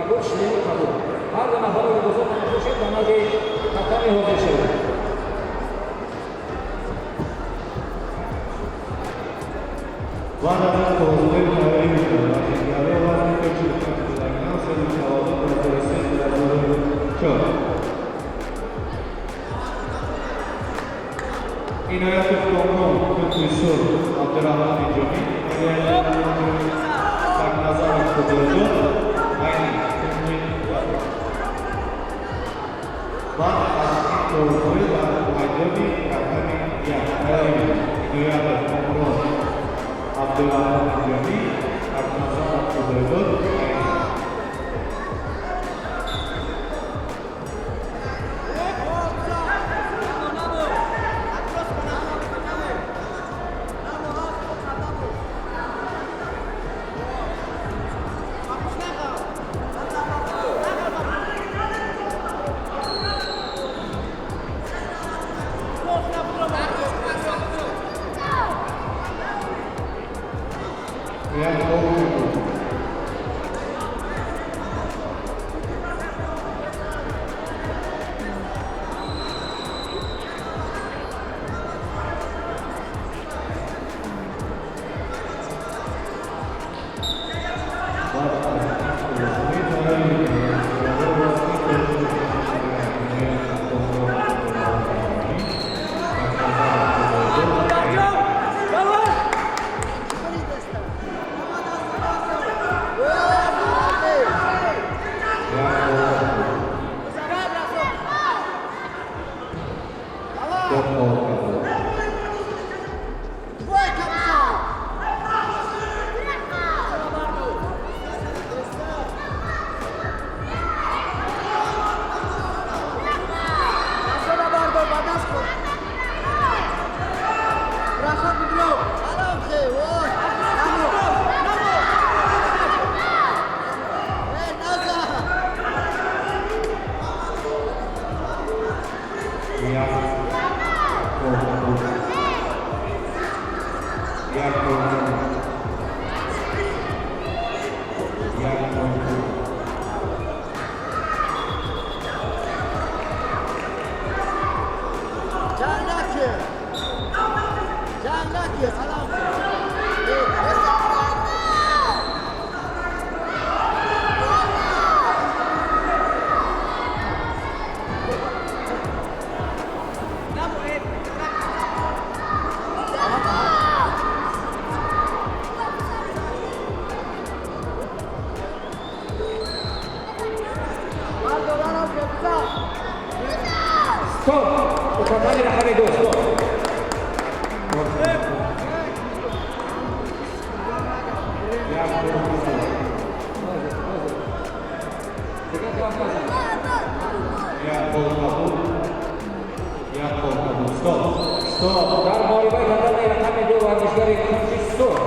Poczny Kabul. Bardzo na chorobę dozorną poszedł na nogi Tatami Hodyszył. Vada da Cosme la aiuta, la segnalava anche cercando la casa di Paolo per essere la loro ciò. In ayato con questo Abdurrahman Jomi, e Sarnazar Kodojo, aynı Van aslında doğruyu da Aydoni Kakami Yakayı dünyada kontrol Abdurrahman Jomi, Sarnazar Kodojo, Stop! Układanie na Harego, stop! Stop! Stop! Dar Moribai Tatami Rakame Dewa Nishgari Stop!